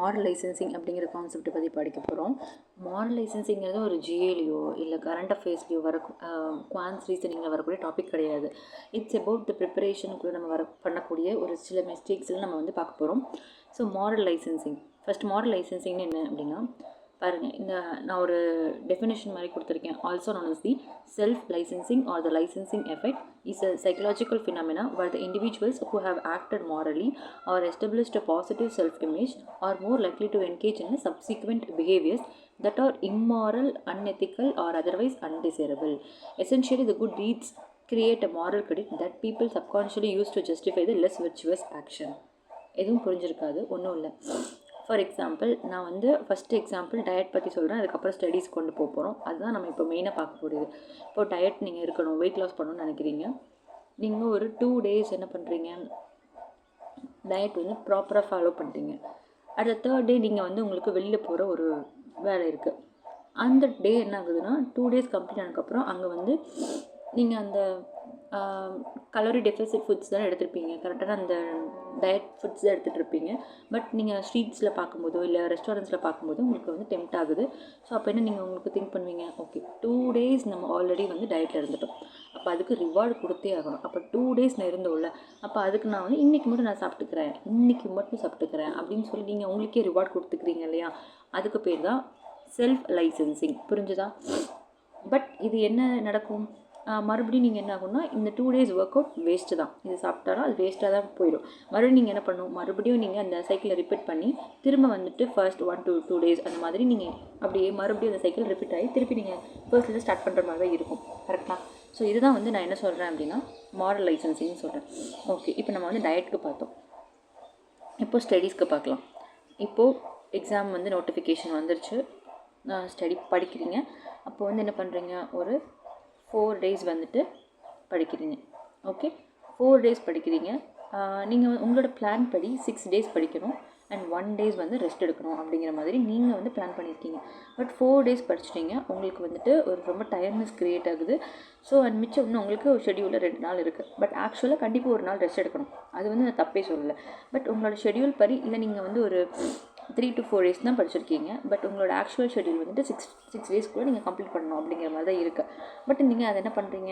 Moral licensing அப்படிங்கிற கான்செப்டை பற்றி படிக்க போகிறோம். மாரல் லைசன்சிங்கிறது ஒரு ஜிஏலையோ இல்லை கரண்ட் அஃபேர்ஸ்லையோ வர குவான்ஸ் ரீசனிங்கில் வரக்கூடிய டாபிக் கிடையாது. இட்ஸ் அபவுட் த ப்ரிப்பரேஷனுக்குள்ளே நம்ம பண்ணக்கூடிய ஒரு சில மிஸ்டேக்ஸில் நம்ம வந்து பார்க்க போகிறோம். So moral licensing, first moral லைசன்சிங்னு என்ன அப்படின்னா பாருங்கள், இந்த நான் ஒரு டெஃபினேஷன் மாதிரி கொடுத்துருக்கேன். Also known as the self-licensing or the licensing effect is a psychological phenomena where the individuals who have acted morally or established a positive self-image are more likely to engage in subsequent behaviors that are immoral, unethical or otherwise undesirable. Essentially, the good deeds create a moral credit that people subconsciously use to justify the less virtuous action. எதுவும் புரிஞ்சிருக்காது, ஒன்றும் இல்லை. For example, நான் வந்து first example diet பற்றி சொல்கிறேன், அதுக்கப்புறம் studies கொண்டு போக போகிறோம். அதுதான் நம்ம இப்போ மெயினாக பார்க்க போகிறது. இப்போது டயட் நீங்கள் இருக்கணும், வெயிட் லாஸ் பண்ணணும்னு நினைக்கிறீங்க. நீங்கள் ஒரு 2 days என்ன பண்ணுறீங்க, டயட் வந்து ப்ராப்பராக ஃபாலோ பண்ணுறீங்க. அடுத்த 3rd day நீங்கள் வந்து உங்களுக்கு வெளியில் போகிற ஒரு வேலை இருக்குது. அந்த டே என்ன ஆகுதுன்னா 2 days கம்ப்ளீட் ஆனதுக்கப்புறம் அங்கே வந்து நீங்கள் அந்த கலோரி டெஃபிசிட் ஃபுட்ஸ் தான் எடுத்துருப்பீங்க, கரெக்டான அந்த டயட் ஃபுட்ஸ் தான் எடுத்துகிட்டு இருப்பீங்க. பட் நீங்கள் ஸ்ட்ரீட்ஸில் பார்க்கும்போதோ இல்லை ரெஸ்டாரண்ட்ஸில் பார்க்கும்போதோ உங்களுக்கு வந்து டெம்ட் ஆகுது. ஸோ அப்போ என்ன நீங்கள் உங்களுக்கு திங்க் பண்ணுவீங்க, ஓகே 2 days நம்ம ஆல்ரெடி வந்து டயட்டில் இருந்துட்டோம், அப்போ அதுக்கு ரிவார்டு கொடுத்தே ஆகணும். அப்போ 2 days நான் இருந்தோம்ல, அப்போ அதுக்கு நான் வந்து இன்றைக்கி மட்டும் நான் சாப்பிட்டுக்கிறேன், இன்றைக்கி மட்டும் சாப்பிட்டுக்கிறேன் அப்படின்னு சொல்லி நீங்கள் உங்களுக்கே ரிவார்டு கொடுத்துக்கிறீங்க இல்லையா, அதுக்கு பேர் தான் செல்ஃப் லைசன்சிங். புரிஞ்சுதா? பட் இது என்ன நடக்கும், மறுபடியும் நீங்கள் என்ன ஆகும்னா இந்த 2 days ஒர்க் அவுட் வேஸ்ட்டு தான். இது சாப்பிட்டாலும் அது வேஸ்ட்டாக தான் போயிடும். மறுபடியும் நீங்கள் என்ன பண்ணணும், மறுபடியும் நீங்கள் அந்த சைக்கிளை ரிப்பீட் பண்ணி திரும்ப வந்துட்டு ஃபர்ஸ்ட் 1 to 2 days அந்த மாதிரி நீங்கள் அப்படியே மறுபடியும் அந்த சைக்கிள் ரிப்பீட் ஆகி திருப்பி நீங்கள் ஃபர்ஸ்ட்லேருந்து ஸ்டார்ட் பண்ணுற மாதிரி தான் இருக்கும். கரெக்டாக? ஸோ இதுதான் வந்து நான் என்ன சொல்கிறேன் அப்படின்னா மாரல் லைசன்சிங்னு சொல்கிறேன். ஓகே, இப்போ நம்ம வந்து டயட்டுக்கு பார்த்தோம், இப்போது ஸ்டடீஸ்க்கு பார்க்கலாம். இப்போது எக்ஸாம் வந்து நோட்டிஃபிகேஷன் வந்துருச்சு, ஸ்டடி படிக்கிறீங்க. அப்போ வந்து என்ன பண்ணுறீங்க, ஒரு 4 days வந்துட்டு படிக்கிறீங்க. ஓகே, 4 days படிக்கிறீங்க. நீங்கள் உங்களோட பிளான் படி 6 days படிக்கணும் அண்ட் 1 days வந்து ரெஸ்ட் எடுக்கணும் அப்படிங்கிற மாதிரி நீங்கள் வந்து பிளான் பண்ணியிருக்கீங்க. பட் 4 days படிச்சிட்டிங்க, உங்களுக்கு வந்துட்டு ஒரு ரொம்ப டயர்ட்னஸ் க்ரியேட் ஆகுது. ஸோ அண்ட் மிச்சம் இன்னும் உங்களுக்கு ஒரு ஷெடியூலில் 2 நாள் இருக்குது. பட் ஆக்சுவலாக கண்டிப்பாக ஒரு நாள் ரெஸ்ட் எடுக்கணும், அது வந்து நான் தப்பே சொல்லலை. பட் உங்களோட ஷெடியூல் படி இல்லை நீங்கள் வந்து ஒரு 3 to 4 days தான் படிச்சிருக்கீங்க. பட் உங்களோட ஆக்சுவல் ஷெடியூல் வந்துட்டு 6 days நீங்கள் கம்ப்ளீட் பண்ணணும் அப்படிங்கிற மாதிரி தான் இருக்குது. பட் நீங்கள் அதை என்ன பண்ணுறீங்க,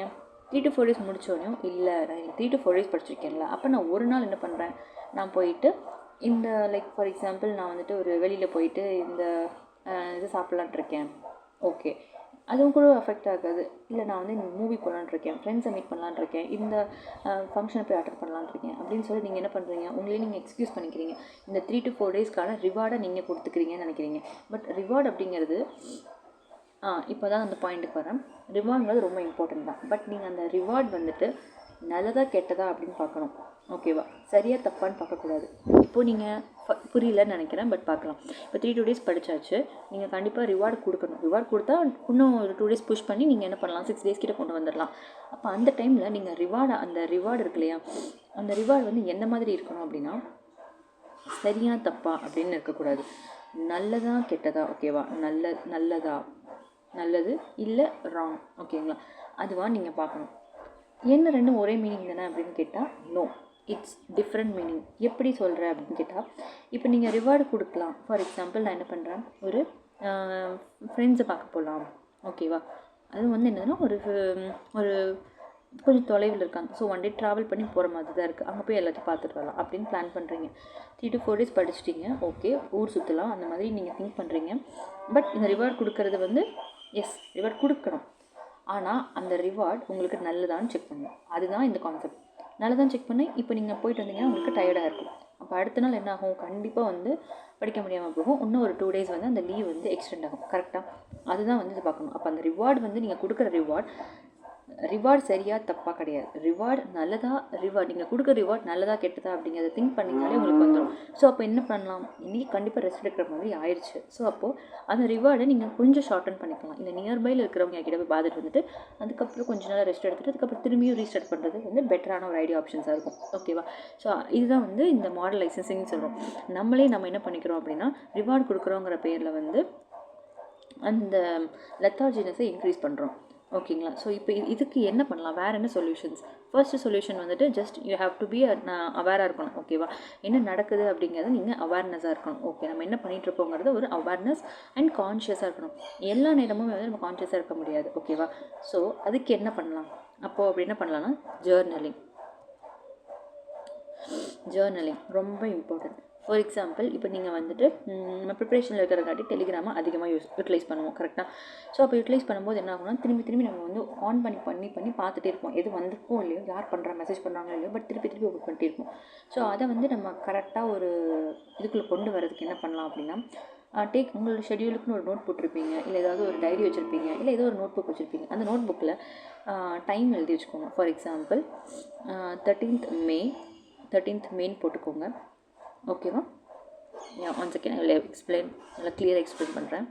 3 to 4 days முடித்தோடனே இல்லை நான் 3 to 4 days படிச்சிருக்கேன்ல, அப்போ நான் ஒரு நாள் என்ன பண்ணுறேன், நான் போயிட்டு இந்த லைக் ஃபார் எக்ஸாம்பிள் நான் வந்துட்டு ஒரு வெளியில் போயிட்டு இந்த இது சாப்பிட்லான் இருக்கேன். ஓகே, அதுவும் கூட அஃபெக்ட் ஆகாது. இல்லை நான் வந்து இந்த மூவி போகலான் இருக்கேன், ஃப்ரெண்ட்ஸை மீட் பண்ணலான் இருக்கேன், இந்த ஃபங்க்ஷனை போய் அட்டெண்ட் பண்ணலான் இருக்கேன் அப்படின்னு சொல்லி நீங்கள் என்ன பண்ணுறீங்க, உங்களே நீங்கள் எக்ஸ்கியூஸ் பண்ணிக்கிறீங்க. இந்த 3 to 4 daysக்கான ரிவார்டை நீங்கள் கொடுத்துக்கிறீங்கன்னு நினைக்கிறீங்க. பட் ரிவார்டு அப்படிங்கிறது இப்போ தான் அந்த பாயிண்ட்டுக்கு வரேன். ரிவார்டுங்கிறது ரொம்ப இம்பார்ட்டன்ட் தான். பட் நீங்கள் அந்த ரிவார்டு வந்துட்டு நல்லதா கெட்டதா அப்படின்னு பார்க்கணும். ஓகேவா? சரியாக தப்பான்னு பார்க்கக்கூடாது. இப்போது நீங்கள் புரியலன்னு நினைக்கிறேன், பட் பார்க்கலாம். இப்போ 3 to 2 days படித்தாச்சு, நீங்கள் கண்டிப்பாக ரிவார்டு கொடுக்கணும். ரிவார்டு கொடுத்தா இன்னும் ஒரு 2 days புஷ் பண்ணி நீங்கள் என்ன பண்ணலாம், 6 days கிட்ட கொண்டு வந்துடலாம். அப்போ அந்த டைமில் நீங்கள் அந்த ரிவார்டு இருக்கு இல்லையா, அந்த ரிவார்டு வந்து எந்த மாதிரி இருக்கணும் அப்படின்னா சரியாக தப்பா அப்படின்னு இருக்கக்கூடாது. நல்லதா கெட்டதா, ஓகேவா, நல்லதா, நல்லது இல்லை ராங், ஓகேங்களா, அதுவாக நீங்கள் பார்க்கணும். என்ன ரெண்டும் ஒரே மீனிங் தானே அப்படின்னு கேட்டால் நோ, இட்ஸ் டிஃப்ரெண்ட் மீனிங். எப்படி சொல்கிறேன் அப்படின்னு கேட்டால், இப்போ நீங்கள் ரிவார்டு கொடுக்கலாம். ஃபார் எக்ஸாம்பிள் நான் என்ன பண்ணுறேன், ஒரு ஃப்ரெண்ட்ஸை பார்க்க போகலாம், ஓகேவா, அது வந்து என்னதுன்னா ஒரு கொஞ்சம் தொலைவில் இருக்காங்க. ஸோ 1 day ட்ராவல் பண்ணி போகிற மாதிரி தான் இருக்குது, அங்கே போய் எல்லாத்தையும் பார்த்துட்டு வரலாம் அப்படின்னு பிளான் பண்ணுறீங்க. 3 to 4 days படிச்சிட்டிங்க, ஓகே, ஊர் சுற்றலாம் அந்த மாதிரி நீங்கள் திங்க் பண்ணுறீங்க. பட் இந்த ரிவார்டு கொடுக்கறது வந்து எஸ் ரிவார்டு கொடுக்கணும், ஆனால் அந்த ரிவார்டு உங்களுக்கு நல்லதான்னு செக் பண்ணணும். அதுதான் இந்த கான்செப்ட். நல்லதான்னு செக் பண்ணி இப்போ நீங்கள் போயிட்டு வந்தீங்கன்னா உங்களுக்கு டயர்டாக இருக்கும். அப்போ அடுத்த நாள் என்ன ஆகும், கண்டிப்பாக வந்து படிக்க முடியாமல் போகும். இன்னும் ஒரு 2 days வந்து அந்த லீவ் வந்து எக்ஸ்டெண்ட் ஆகும். கரெக்டாக? அதுதான் வந்து இது பார்க்கணும். அப்போ அந்த ரிவார்டு வந்து நீங்கள் கொடுக்குற ரிவார்டு சரியாக தப்பாக கிடையாது. ரிவார்டு நல்லதா, நீங்கள் கொடுக்குற ரிவார்டு நல்லதா கெட்டதா அப்படிங்கிறத திங்க் பண்ணிங்கனாலே உங்களுக்கு வந்துடும். ஸோ அப்போ என்ன பண்ணலாம், இன்றைக்கி கண்டிப்பாக ரெஸ்ட் எடுக்கிற மாதிரி ஆயிடுச்சு. ஸோ அப்போது அந்த ரிவார்டை நீங்கள் கொஞ்சம் ஷார்டன் பண்ணிக்கலாம். இல்லை நியர்பையில் இருக்கிறவங்க கிட்ட போய் பார்த்துட்டு வந்துட்டு அதுக்கப்புறம் கொஞ்சம் நாள் ரெஸ்ட் எடுத்துகிட்டு அதுக்கப்புறம் திரும்பியும் ரீஸ்டார்ட் பண்ணுறது வந்து பெட்டரான ஒரு ஐடியா ஆப்ஷன்ஸாக இருக்கும். ஓகேவா? ஸோ இதுதான் வந்து இந்த மாடல் லைசன்சிங்னு சொல்கிறோம். நம்ம என்ன பண்ணிக்கிறோம் அப்படின்னா ரிவார்டு கொடுக்குறோங்கிற பேரில் வந்து அந்த லெத்தார்ஜினஸை இன்க்ரீஸ் பண்ணுறோம். ஓகேங்களா? ஸோ இப்போ இதுக்கு என்ன பண்ணலாம், வேறு என்ன சொல்யூஷன்ஸ்? ஃபர்ஸ்ட் சொல்யூஷன் வந்துட்டு just you have to be அவேராக இருக்கணும். ஓகேவா? என்ன நடக்குது அப்படிங்கிறது நீங்கள் அவேர்னஸாக இருக்கணும். ஓகே, நம்ம என்ன பண்ணிகிட்ருக்கோங்கிறது ஒரு அவேர்னஸ் அண்ட் கான்ஷியஸாக இருக்கணும். எல்லா நேரமும் வந்து நம்ம கான்ஷியஸாக இருக்க முடியாது. ஓகேவா? ஸோ அதுக்கு என்ன பண்ணலாம் அப்போது அப்படி என்ன பண்ணலாம்னா ஜேர்னலிங் ரொம்ப இம்பார்ட்டன்ட். ஃபார் எக்ஸாம்பிள் இப்போ நீங்கள் வந்துட்டு நம்ம ப்ரிப்ரேஷனில் இருக்கிறங்காட்டி டெலிகிராமை அதிகமாக யூட்டிலைஸ் பண்ணுவோம். கரெக்டாக? ஸோ அப்போ யூட்டிலைஸ் பண்ணும்போது என்ன ஆகும்னா திரும்பி நம்ம வந்து ஆன் பண்ணி பார்த்துட்டே இருப்போம். எது வந்திருக்கோ இல்லையோ, யார் பண்ணுறா, மெசேஜ் பண்ணுறாங்களோ இல்லையோ, பட் திருப்பி ஓப்பன் பண்ணிட்டே இருப்போம். ஸோ அதை வந்து நம்ம கரெக்டாக ஒரு இதுக்குள்ளே கொண்டு வரதுக்கு என்ன பண்ணலாம் அப்படின்னா, உங்களோட ஷெடியூலுக்குன்னு ஒரு நோட் போட்டிருப்பீங்க, இல்லை ஏதாவது ஒரு டைரி வச்சுருப்பீங்க, இல்லை ஏதோ ஒரு நோட் புக் வச்சுருப்பீங்க. அந்த நோட் புக்கில் டைம் எழுதி வச்சுக்கோங்க. ஃபார் எக்ஸாம்பிள் 13th மேன்னு போட்டுக்கோங்க. ஓகேவா? ஒன் செகண்ட் நல்லா கிளியராக எக்ஸ்பிளைன் பண்ணுறேன்.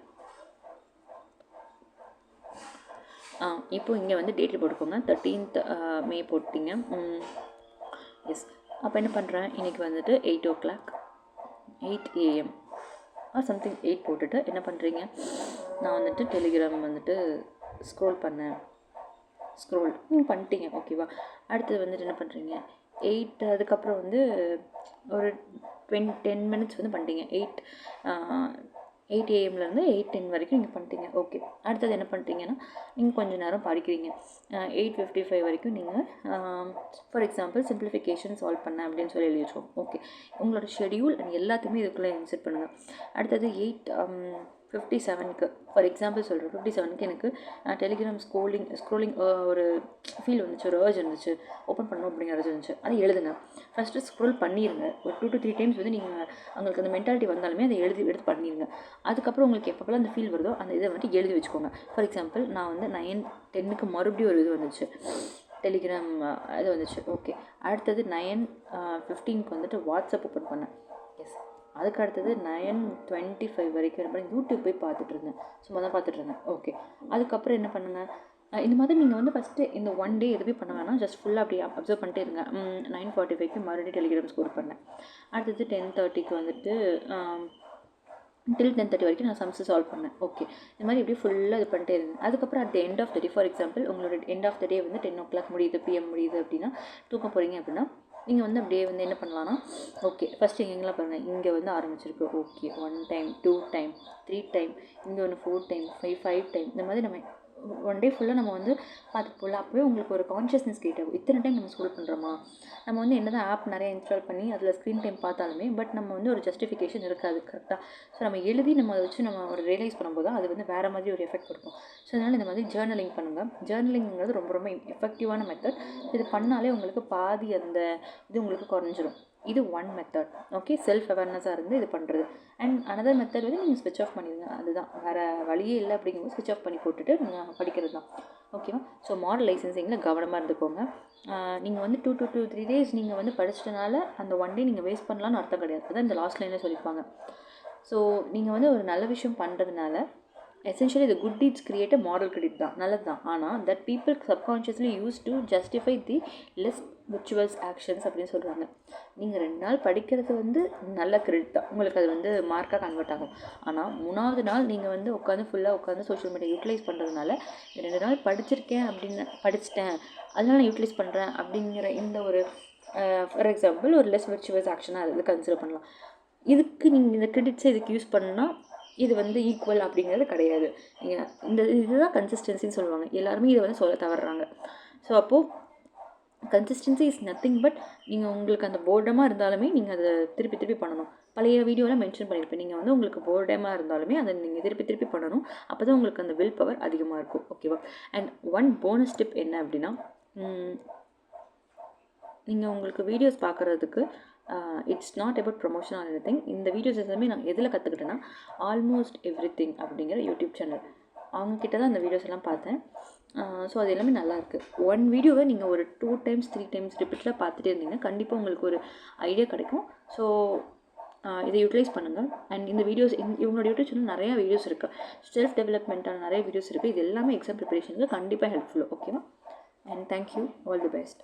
இப்போ இங்கே வந்து டேட்டில் போட்டுக்கோங்க. 13th மே போட்டிங்க. எஸ். அப்போ என்ன பண்ணுறேன், இன்றைக்கி வந்துட்டு 8 o'clock 8 AM சம்திங் 8 போட்டுட்டு என்ன பண்ணுறீங்க, நான் வந்துட்டு டெலிகிராம் வந்துட்டு ஸ்க்ரோல் நீங்கள் பண்ணிட்டீங்க. ஓகேவா? அடுத்தது வந்துட்டு என்ன பண்ணுறீங்க, 8 அதுக்கப்புறம் வந்து ஒரு 10 minutes வந்து பண்ணிட்டீங்க. 8 AM இருந்து 8:10 வரைக்கும் நீங்கள் பண்ணிட்டீங்க. ஓகே. அடுத்தது என்ன பண்ணுறீங்கன்னா, நீங்கள் கொஞ்சம் நேரம் படிக்கிறீங்க. 8:55 வரைக்கும் நீங்கள் ஃபார் எக்ஸாம்பிள் சிம்பிளிஃபிகேஷன் சால்வ் பண்ணேன் அப்படின்னு சொல்லி எழுதி வச்சோம். ஓகே. உங்களோட ஷெடியூல் அண்ட் எல்லாத்தையுமே இதுக்குள்ளே இன்செர்ட் பண்ணுங்கள். அடுத்தது 8:57க்கு ஃபார் எக்ஸாம்பிள் சொல்கிறேன். 57க்கு எனக்கு டெலிகிராம் ஸ்க்ரோலிங் ஒரு ஃபீல் வந்துச்சு, ஒரு ஏர்ஜ் இருந்துச்சு, ஓப்பன் பண்ணணும் அப்படிங்கிற ஏர்ஜ் இருந்துச்சு. அதை எழுதுங்க. ஃபஸ்ட்டு ஸ்க்ரோல் பண்ணிடுங்க. ஒரு 2 to 3 times வந்து நீங்கள் உங்களுக்கு அந்த மென்டாலிட்டி வந்தாலுமே அதை எடுத்து பண்ணிடுங்க. அதுக்கப்புறம் உங்களுக்கு எப்பப்போலாம் அந்த ஃபீல் வருதோ அந்த இதை வந்துட்டு எழுதி வச்சுக்கோங்க. ஃபார் எக்ஸாம்பிள் நான் வந்து 9:10க்கு மறுபடியும் ஒரு இது வந்துச்சு, டெலிகிராம் இது வந்துச்சு. ஓகே. அடுத்தது 9:15க்கு வந்துட்டு வாட்ஸ்அப் ஓப்பன் பண்ணேன். எஸ். அதுக்கு அடுத்தது 9:25 வரைக்கும் என்ன பண்ணி யூடியூப் போய் பார்த்துட்ருந்தேன். சும்மா தான் பார்த்துட்ருந்தேன். ஓகே. அதுக்கப்புறம் என்ன பண்ணுங்கள், இந்த மாதிரி நீங்கள் வந்து ஃபஸ்ட்டு இந்த ஒன் டே எதுவுமே பண்ண வேணாம், ஜஸ்ட் ஃபுல்லாக அப்படியே அப்சர்வ் பண்ணிட்டே இருங்க. 9:45க்கு மறுபடியும் டெலிகிராம் ஸ்கோர் பண்ணேன். அடுத்தது 10:30க்கு வந்துட்டு டில் 10:30 வரைக்கும் நான் சம்ஸ் சால்வ் பண்ணேன். ஓகே. இந்த மாதிரி இப்படி ஃபுல்லாக இது பண்ணிட்டே இருங்க. அதுக்கப்புறம் at end of the day, for example உங்களோட எண்ட் ஆஃப் த டே வந்து 10 o'clock முடியுது, PM முடியுது அப்படின்னா, தூக்க போகிறீங்க அப்படின்னா நீங்கள் வந்து அப்படியே வந்து என்ன பண்ணலான்னா, ஓகே ஃபஸ்ட்டு எங்கெங்கெல்லாம் பாருங்கள், இங்கே வந்து ஆரம்பிச்சிருக்கு. ஓகே. 1 time 2 time 3 time, இங்கே ஒன்று 4 time 5 time, இந்த மாதிரி நம்ம ஒன் டே ஃபுல்லாக நம்ம வந்து பார்த்துட்டு போகலாம். அப்போவே உங்களுக்கு ஒரு கான்ஷியஸ்னஸ் கிரியேட் ஆகும். இத்தனை டைம் நம்ம ஸ்க்ரோல் பண்ணுறோமா, நம்ம வந்து என்ன தான் ஆப் நிறைய இன்ஸ்டால் பண்ணி அதில் ஸ்க்ரீன் டைம் பார்த்தாலுமே பட் நம்ம வந்து ஒரு ஜஸ்டிஃபிகேஷன் இருக்காது. கரெக்டாக? ஸோ நம்ம எழுதி நம்ம அதை வச்சு நம்ம ஒரு ரியலைஸ் பண்ணும்போது தான் அது வந்து வேறு மாதிரி ஒரு எஃபெக்ட் கொடுக்கும். ஸோ அதனால் இந்த மாதிரி ஜேர்னலிங் பண்ணுங்கள். ஜேர்னலிங்கிறது ரொம்ப எஃபெக்டிவான மெத்தட். இது பண்ணாலே உங்களுக்கு பாதி அந்த இது உங்களுக்கு குறைஞ்சிரும். இது ஒன் மெத்தட். ஓகே. செல்ஃப் அவேர்னஸாக இருந்து இது பண்ணுறது. அண்ட் அனதர் மெத்தட் வந்து நீங்கள் ஸ்விட்ச் ஆஃப் பண்ணிடுங்க. அதுதான், வேறு வழியே இல்லை. அப்படிங்கும்போது ஸ்விட்ச் ஆஃப் பண்ணி போட்டுட்டு நீங்கள் படிக்கிறது தான். ஓகேவா? ஸோ மாடல் லைசன்சிங்கில் கவனமாக இருந்துக்கோங்க. நீங்கள் வந்து 2 to 3 days நீங்கள் வந்து படிச்சிட்டனால அந்த ஒன் டே நீங்கள் வேஸ்ட் பண்ணலான்னு அர்த்தம் கிடையாது. அதான் இந்த லாஸ்ட் லைனில் சொல்லியிருப்பாங்க. ஸோ நீங்கள் வந்து ஒரு நல்ல விஷயம் பண்ணுறதுனால essentially the good deeds create a moral credit தான், நல்லது தான். ஆனால் that people subconsciously use to justify the less virtuous actions அப்படின்னு சொல்கிறாங்க. நீங்கள் 2 நாள் படிக்கிறது வந்து நல்ல கிரெடிட் தான், உங்களுக்கு அது வந்து மார்க்காக கன்வெர்ட் ஆகும். ஆனால் 3வது நாள் நீங்கள் வந்து ஃபுல்லாக உட்காந்து சோஷியல் மீடியா யூட்டிலைஸ் பண்ணுறதுனால 2 நாள் படிச்சிட்டேன் அதனால நான் யூட்டிலைஸ் பண்ணுறேன் அப்படிங்கிற இந்த ஒரு ஃபார் எக்ஸாம்பிள் ஒரு லெஸ் விர்ச்சுவஸ் ஆக்ஷனாக அது கன்சிடர் பண்ணலாம். இதுக்கு நீங்கள் இந்த கிரெடிட்ஸை இதுக்கு யூஸ் பண்ணால் இது வந்து ஈக்குவல் அப்படிங்கிறது கிடையாது. இதுதான் கன்சிஸ்டன்சின்னு சொல்லுவாங்க. எல்லாருமே இதை வந்து சொல்ல தவறுறாங்க. ஸோ அப்போது கன்சிஸ்டன்சி இஸ் நத்திங் பட் நீங்கள் உங்களுக்கு அந்த போர்டமாக இருந்தாலுமே நீங்கள் அதை திருப்பி பண்ணணும். பழைய வீடியோவில் மென்ஷன் பண்ணியிருப்பேன். நீங்கள் வந்து உங்களுக்கு போர்டமாக இருந்தாலுமே அதை நீங்கள் திருப்பி பண்ணணும். அப்போ தான் உங்களுக்கு அந்த வில் பவர் அதிகமாக இருக்கும். ஓகேவா? அண்ட் ஒன் போனஸ் டிப் என்ன அப்படின்னா, நீங்கள் உங்களுக்கு வீடியோஸ் பார்க்குறதுக்கு it's not about promotion or anything. இந்த வீடியோஸ் எல்லாமே நான் எதில் கற்றுக்கிட்டேன்னா, ஆல்மோஸ்ட் எவ்ரிதிங் அப்படிங்கிற யூடியூப் சேனல், அவங்கக்கிட்ட தான் அந்த வீடியோஸ் எல்லாம் பார்த்தேன். ஸோ அது எல்லாமே நல்லாயிருக்கு. ஒன் வீடியோவை நீங்கள் ஒரு 2 times 3 times ரிப்பீட்டடாக பார்த்துட்டே இருந்தீங்கன்னா கண்டிப்பாக உங்களுக்கு ஒரு ஐடியா கிடைக்கும். ஸோ இதை யூட்டிலைஸ் பண்ணுங்கள். அண்ட் இந்த வீடியோஸ் இவங்களோட யூடியூப் சேனல் நிறையா வீடியோஸ் இருக்குது, செல்ஃப் டெவலப்மெண்ட்டான நிறைய வீடியோஸ் இருக்குது. இது எல்லாமே எக்ஸாம் ப்ரிப்பரேஷனுக்கு கண்டிப்பாக ஹெல்ப்ஃபுல்லு. ஓகேவா? And thank you. All the best.